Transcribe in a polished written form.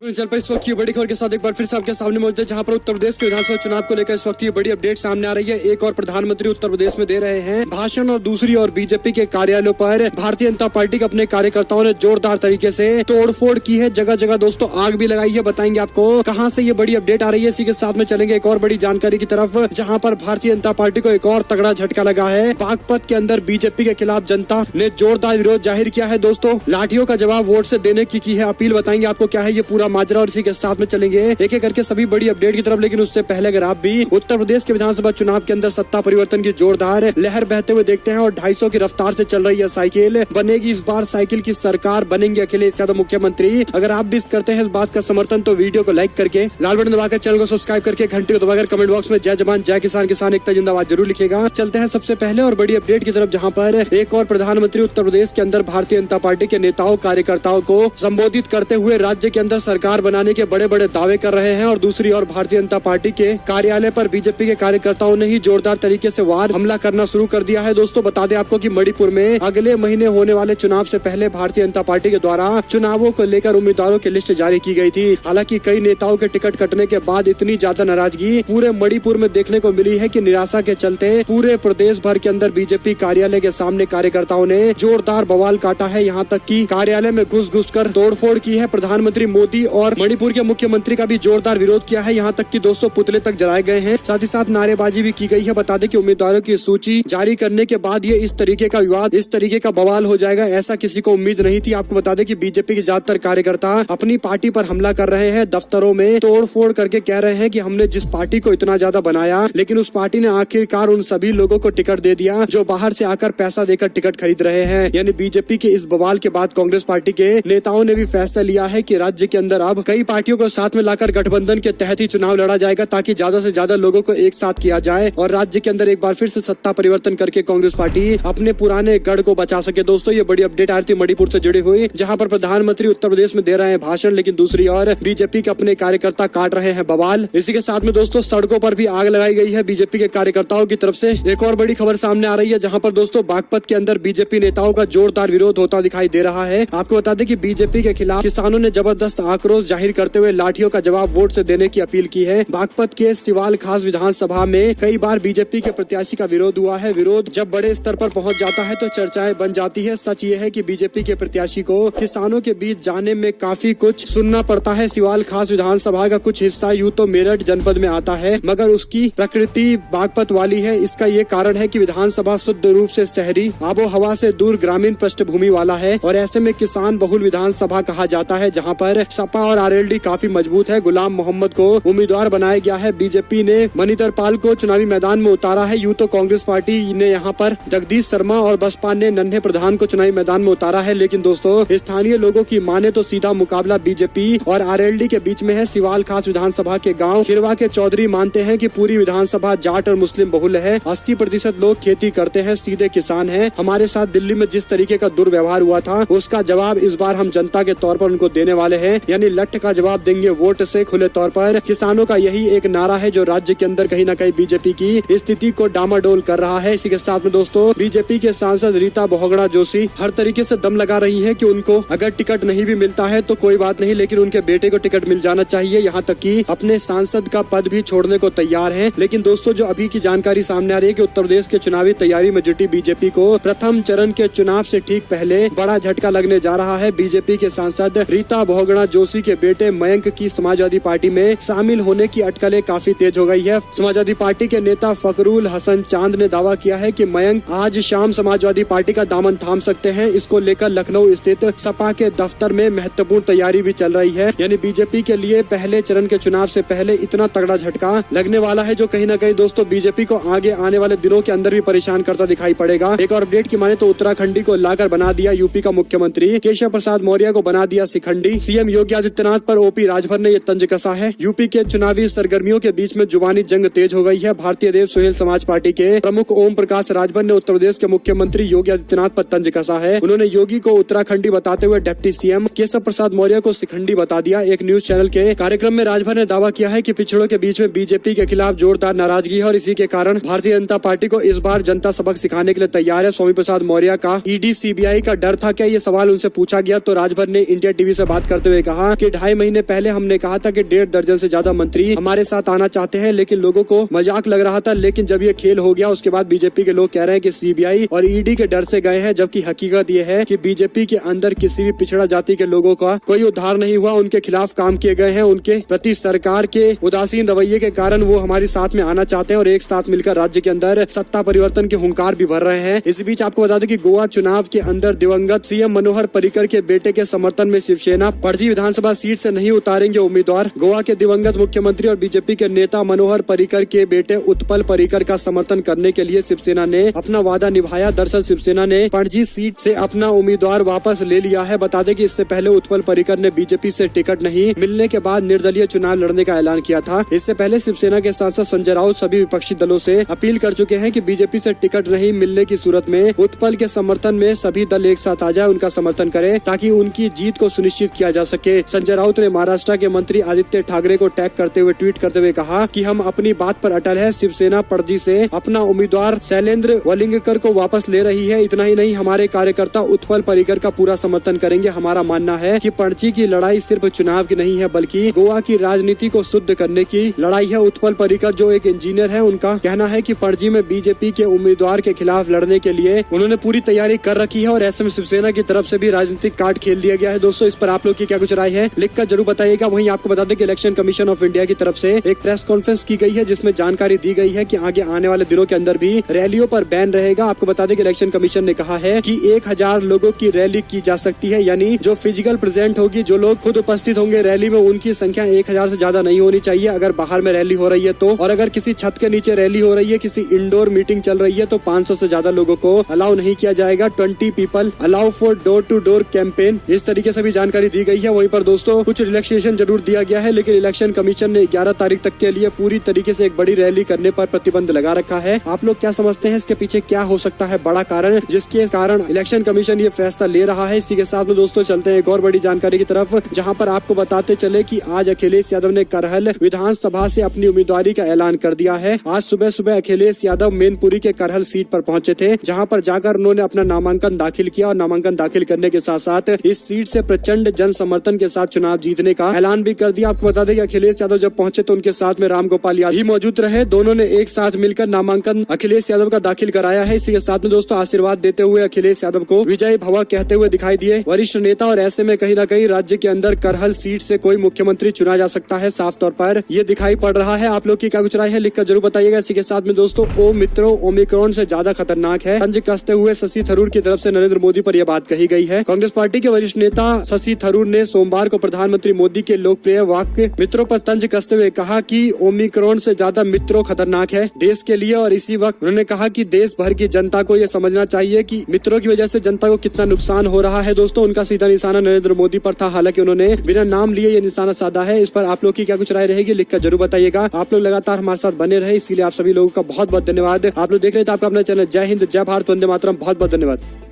चल पर इस वक्त की बड़ी खबर के साथ एक बार फिर से आपके सामने मौजूद है, जहां पर उत्तर प्रदेश के विधानसभा चुनाव को लेकर इस वक्त ये बड़ी अपडेट सामने आ रही है। एक और प्रधानमंत्री उत्तर प्रदेश में दे रहे हैं भाषण और दूसरी ओर बीजेपी के कार्यालयों पर भारतीय जनता पार्टी के अपने कार्यकर्ताओं ने जोरदार तरीके से तोड़फोड़ की है। जगह जगह दोस्तों आग भी लगाई है। बताएंगे आपको कहां से ये बड़ी अपडेट आ रही है। इसी के साथ में चलेंगे एक और बड़ी जानकारी की तरफ, जहाँ पर भारतीय जनता पार्टी को एक और तगड़ा झटका लगा है। बागपत के अंदर बीजेपी के खिलाफ जनता ने जोरदार विरोध जाहिर किया है। दोस्तों लाठियों का जवाब वोट से देने की है अपील। बताएंगे आपको क्या है ये पूरा माजरा और इसी के साथ में चलेंगे एक एक करके सभी बड़ी अपडेट की तरफ। लेकिन उससे पहले अगर आप भी उत्तर प्रदेश के विधानसभा चुनाव के अंदर सत्ता परिवर्तन की जोरदार लहर बहते हुए देखते हैं और 250 की रफ्तार से चल रही है साइकिल, बनेगी इस बार साइकिल की सरकार, बनेंगे अखिलेश यादव मुख्यमंत्री। अगर आप भी करते हैं इस बात का समर्थन तो वीडियो को लाइक करके लाल बटन दबाकर चैनल को सब्सक्राइब करके घंटी को दबाकर कमेंट बॉक्स में जय जवान जय किसान, किसान एकता जिंदाबाद जरूर लिखेगा। चलते हैं सबसे पहले और बड़ी अपडेट की तरफ, जहाँ पर एक और प्रधानमंत्री उत्तर प्रदेश के अंदर भारतीय जनता पार्टी के नेताओं कार्यकर्ताओं को संबोधित करते हुए राज्य के अंदर सरकार बनाने के बड़े बड़े दावे कर रहे हैं। और दूसरी ओर भारतीय जनता पार्टी के कार्यालय पर बीजेपी के कार्यकर्ताओं ने ही जोरदार तरीके से वार हमला करना शुरू कर दिया है। दोस्तों बता दें आपको कि मणिपुर में अगले महीने होने वाले चुनाव से पहले भारतीय जनता पार्टी के द्वारा चुनावों को लेकर उम्मीदवारों की लिस्ट जारी की गई थी। हालांकि कई नेताओं के टिकट कटने के बाद इतनी ज्यादा नाराजगी पूरे मणिपुर में देखने को मिली है कि निराशा के चलते पूरे प्रदेश भर के अंदर बीजेपी कार्यालय के सामने कार्यकर्ताओं ने जोरदार बवाल काटा है। यहाँ तक कि कार्यालय में घुस कर तोड़फोड़ की है। प्रधानमंत्री मोदी और मणिपुर के मुख्यमंत्री का भी जोरदार विरोध किया है। यहाँ तक कि दोस्तों पुतले तक जलाए गए हैं, साथ ही साथ नारेबाजी भी की गई है। बता दें कि उम्मीदवारों की सूची जारी करने के बाद ये इस तरीके का विवाद, इस तरीके का बवाल हो जाएगा, ऐसा किसी को उम्मीद नहीं थी। आपको बता दें कि बीजेपी के ज्यादातर कार्यकर्ता अपनी पार्टी पर हमला कर रहे हैं, दफ्तरों में तोड़फोड़ करके कह रहे हैं कि हमने जिस पार्टी को इतना ज्यादा बनाया, लेकिन उस पार्टी ने आखिरकार उन सभी लोगों को टिकट दे दिया जो बाहर से आकर पैसा देकर टिकट खरीद रहे हैं। यानी बीजेपी के इस बवाल के बाद कांग्रेस पार्टी के नेताओं ने भी फैसला लिया है कि राज्य के अंदर अब कई पार्टियों को साथ में लाकर गठबंधन के तहत ही चुनाव लड़ा जाएगा, ताकि ज्यादा से ज्यादा लोगों को एक साथ किया जाए और राज्य के अंदर एक बार फिर से सत्ता परिवर्तन करके कांग्रेस पार्टी अपने पुराने गढ़ को बचा सके। दोस्तों ये बड़ी अपडेट आ रही थी मणिपुर से जुड़ी हुई, जहां पर प्रधानमंत्री उत्तर प्रदेश में दे रहे हैं भाषण, लेकिन दूसरी ओर बीजेपी के अपने कार्यकर्ता काट रहे हैं बवाल। इसी के साथ में दोस्तों सड़कों पर भी आग लगाई गई है बीजेपी के कार्यकर्ताओं की तरफ से। एक और बड़ी खबर सामने आ रही है, जहाँ पर दोस्तों बागपत के अंदर बीजेपी नेताओं का जोरदार विरोध होता दिखाई दे रहा है। आपको बता दें कि बीजेपी के खिलाफ किसानों ने जबरदस्त आक्रोश जाहिर करते हुए लाठियों का जवाब वोट से देने की अपील की है। बागपत के सिवाल खास विधानसभा में कई बार बीजेपी के प्रत्याशी का विरोध हुआ है। विरोध जब बड़े स्तर पर पहुंच जाता है तो चर्चाएं बन जाती है। सच ये है कि बीजेपी के प्रत्याशी को किसानों के बीच जाने में काफी कुछ सुनना पड़ता है। सिवाल खास विधानसभा का कुछ हिस्सा यूं तो मेरठ जनपद में आता है, मगर उसकी प्रकृति बागपत वाली है। इसका ये कारण है कि विधानसभा शुद्ध रूप से शहरी आबो हवा से दूर ग्रामीण पृष्ठभूमि वाला है और ऐसे में किसान बहुल विधानसभा कहा जाता है, जहाँ पर सपा और आरएलडी काफी मजबूत है। गुलाम मोहम्मद को उम्मीदवार बनाया गया है। बीजेपी ने मनिंदर पाल को चुनावी मैदान में उतारा है। यूं तो कांग्रेस पार्टी ने यहाँ पर जगदीश शर्मा और बसपा ने नन्हे प्रधान को चुनावी मैदान में उतारा है। लेकिन दोस्तों स्थानीय लोगों की माने तो सीधा मुकाबला बीजेपी और आरएलडी के बीच में है। सिवाल खास विधानसभा के गाँव खिरवा के चौधरी मानते हैं कि पूरी विधानसभा जाट और मुस्लिम बहुल है। 80% लोग खेती करते हैं, सीधे किसान है। हमारे साथ दिल्ली में जिस तरीके का दुर्व्यवहार हुआ था उसका जवाब इस बार हम जनता के तौर पर उनको देने वाले हैं, यानी लठ का जवाब देंगे वोट से। खुले तौर पर किसानों का यही एक नारा है जो राज्य के अंदर कहीं न कहीं बीजेपी की स्थिति को डामाडोल कर रहा है। इसी के साथ में दोस्तों बीजेपी के सांसद रीता बहुगुणा जोशी हर तरीके से दम लगा रही हैं कि उनको अगर टिकट नहीं भी मिलता है तो कोई बात नहीं, लेकिन उनके बेटे को टिकट मिल जाना चाहिए। यहाँ तक कि अपने सांसद का पद भी छोड़ने को तैयार हैं। लेकिन दोस्तों जो अभी की जानकारी सामने आ रही है कि उत्तर प्रदेश के चुनावी तैयारी में जुटी बीजेपी को प्रथम चरण के चुनाव से ठीक पहले बड़ा झटका लगने जा रहा है। बीजेपी के सांसद रीता बहुगुणा जोशी के बेटे मयंक की समाजवादी पार्टी में शामिल होने की अटकलें काफी तेज हो गई है। समाजवादी पार्टी के नेता फकरुल हसन चांद ने दावा किया है कि मयंक आज शाम समाजवादी पार्टी का दामन थाम सकते हैं। इसको लेकर लखनऊ स्थित सपा के दफ्तर में महत्वपूर्ण तैयारी भी चल रही है। यानी बीजेपी के लिए पहले चरण के चुनाव से पहले इतना तगड़ा झटका लगने वाला है जो कहीं न कहीं दोस्तों बीजेपी को आगे आने वाले दिनों के अंदर भी परेशान करता दिखाई पड़ेगा। एक और अपडेट की माने तो उत्तराखंडी को लाकर बना दिया यूपी का मुख्यमंत्री, केशव प्रसाद मौर्य को बना दिया शिखंडी। सीएम योगी आदित्यनाथ पर ओपी राजभर ने ये तंज कसा है। यूपी के चुनावी सरगर्मियों के बीच में जुबानी जंग तेज हो गई है। भारतीय देव सुहेल समाज पार्टी के प्रमुख ओम प्रकाश राजभर ने उत्तर प्रदेश के मुख्यमंत्री योगी आदित्यनाथ पर तंज कसा है। उन्होंने योगी को उत्तराखंडी बताते हुए डिप्टी सीएम केशव प्रसाद मौर्य को शिखंडी बता दिया। एक न्यूज चैनल के कार्यक्रम में राजभर ने दावा किया है कि पिछड़ों के बीच में बीजेपी के खिलाफ जोरदार नाराजगी है और इसी के कारण भारतीय जनता पार्टी को इस बार जनता सबक सिखाने के लिए तैयार है। स्वामी प्रसाद मौर्य का ईडी सीबीआई का डर था क्या, ये सवाल उनसे पूछा गया तो राजभर ने इंडिया टीवी से बात करते हुए कहा कहा कि 2.5 महीने पहले हमने कहा था कि 1.5 दर्जन से ज्यादा मंत्री हमारे साथ आना चाहते हैं, लेकिन लोगों को मजाक लग रहा था। लेकिन जब ये खेल हो गया उसके बाद बीजेपी के लोग कह रहे हैं कि सीबीआई और ईडी के डर से गए हैं, जबकि हकीकत ये है कि बीजेपी के अंदर किसी भी पिछड़ा जाति के लोगों का कोई उद्धार नहीं हुआ। उनके खिलाफ काम किए गए हैं। उनके प्रति सरकार के उदासीन रवैये के कारण वो हमारे साथ में आना चाहते हैं और एक साथ मिलकर राज्य के अंदर सत्ता परिवर्तन के हुंकार भी भर रहे हैं। इस बीच आपको बता दें कि गोवा चुनाव के अंदर दिवंगत सीएम मनोहर पर्रिकर के बेटे के समर्थन में शिवसेना पणजी विधानसभा सीट से नहीं उतारेंगे उम्मीदवार। गोवा के दिवंगत मुख्यमंत्री और बीजेपी के नेता मनोहर पर्रिकर के बेटे उत्पल पर्रिकर का समर्थन करने के लिए शिवसेना ने अपना वादा निभाया। दरअसल शिवसेना ने पणजी सीट से अपना उम्मीदवार वापस ले लिया है। बता दें कि इससे पहले उत्पल पर्रिकर ने बीजेपी से टिकट नहीं मिलने के बाद निर्दलीय चुनाव लड़ने का ऐलान किया था। इससे पहले शिवसेना के सांसद संजय राउत सभी विपक्षी दलों से अपील कर चुके हैं कि बीजेपी से टिकट नहीं मिलने की सूरत में उत्पल के समर्थन में सभी दल एक साथ आ जाए, उनका समर्थन करें ताकि उनकी जीत को सुनिश्चित किया जा सके। संजय राउत ने महाराष्ट्र के मंत्री आदित्य ठाकरे को टैग करते हुए ट्वीट करते हुए कहा कि हम अपनी बात पर अटल है। शिवसेना पणजी से अपना उम्मीदवार शैलेंद्र वलिंगकर को वापस ले रही है। इतना ही नहीं, हमारे कार्यकर्ता उत्पल पर्रिकर का पूरा समर्थन करेंगे। हमारा मानना है कि पणजी की लड़ाई सिर्फ चुनाव की नहीं है बल्कि गोवा की राजनीति को शुद्ध करने की लड़ाई है। उत्पल पर्रिकर जो एक इंजीनियर है, उनका कहना है कि पणजी में बीजेपी के उम्मीदवार के खिलाफ लड़ने के लिए उन्होंने पूरी तैयारी कर रखी है और ऐसे में शिवसेना की तरफ से भी राजनीतिक कार्ड खेल दिया गया है। दोस्तों, इस पर आप लोग की क्या कुछ राय है, लिखकर जरूर बताइएगा। वहीं आपको बता दें कि इलेक्शन कमीशन ऑफ इंडिया की तरफ से एक प्रेस कॉन्फ्रेंस की गई है जिसमें जानकारी दी गई है कि आगे आने वाले दिनों के अंदर भी रैलियों पर बैन रहेगा। आपको बता दें कि इलेक्शन कमीशन ने कहा है कि 1000 लोगों की रैली की जा सकती है, यानी जो फिजिकल प्रेजेंट होगी, जो लोग खुद उपस्थित होंगे रैली में, उनकी संख्या 1000 से ज्यादा नहीं होनी चाहिए अगर बाहर में रैली हो रही है तो। और अगर किसी छत के नीचे रैली हो रही है, किसी इंडोर मीटिंग चल रही है तो 500 से ज्यादा लोगों को अलाउ नहीं किया जाएगा। 20 people allow for door to door campaign, इस तरीके से भी जानकारी दी गई है। वहीं पर दोस्तों कुछ रिलैक्सेशन जरूर दिया गया है, लेकिन इलेक्शन कमीशन ने 11 तारीख तक के लिए पूरी तरीके से एक बड़ी रैली करने पर प्रतिबंध लगा रखा है। आप लोग क्या समझते हैं, इसके पीछे क्या हो सकता है बड़ा कारण जिसके कारण इलेक्शन कमीशन ये फैसला ले रहा है? इसी के साथ में दोस्तों चलते हैं एक और बड़ी जानकारी की तरफ, जहां पर आपको बताते चले कि आज अखिलेश यादव ने करहल विधानसभा से अपनी उम्मीदवारी का ऐलान कर दिया है। आज सुबह सुबह अखिलेश यादव मैनपुरी के करहल सीट पर पहुंचे थे, जहां पर जाकर उन्होंने अपना नामांकन दाखिल किया और नामांकन दाखिल करने के साथ साथ इस सीट से प्रचंड जन समर्थन के साथ चुनाव जीतने का ऐलान भी कर दिया। आपको बता दें कि अखिलेश यादव जब पहुंचे तो उनके साथ में रामगोपाल यादव भी मौजूद रहे। दोनों ने एक साथ मिलकर नामांकन अखिलेश यादव का दाखिल कराया है। इसी के साथ में दोस्तों आशीर्वाद देते हुए अखिलेश यादव को विजय भवा कहते हुए दिखाई दिए वरिष्ठ नेता। और ऐसे में कहीं न कहीं राज्य के अंदर करहल सीट से कोई मुख्यमंत्री चुना जा सकता है, साफ तौर पर ये दिखाई पड़ रहा है। आप लोग की क्या कुछ राय है, लिखकर जरूर बताइएगा। इसी के साथ में दोस्तों ओ मित्रों, ओमिक्रॉन से ज्यादा खतरनाक है, तंज कसते हुए शशि थरूर की तरफ से नरेंद्र मोदी पर यह बात कही गई है। कांग्रेस पार्टी के वरिष्ठ नेता शशि थरूर ने सोमवार को प्रधानमंत्री मोदी के लोकप्रिय वाक्य मित्रों पर तंज कसते हुए कहा कि ओमिक्रॉन से ज्यादा मित्रों खतरनाक है देश के लिए। और इसी वक्त उन्होंने कहा कि देश भर की जनता को यह समझना चाहिए कि मित्रों की वजह से जनता को कितना नुकसान हो रहा है। दोस्तों उनका सीधा निशाना नरेंद्र मोदी पर था, हालांकि उन्होंने बिना नाम लिए ये निशाना साधा है। इस पर आप लोग की क्या कुछ राय रहेगी, लिखकर जरूर बताइएगा। आप लोग लगातार हमारे साथ बने रहे, इसीलिए आप सभी लोगों का बहुत बहुत धन्यवाद। आप लोग देख रहे थे आपका अपना चैनल जय हिंद जय भारत वंदे मातरम। बहुत बहुत धन्यवाद।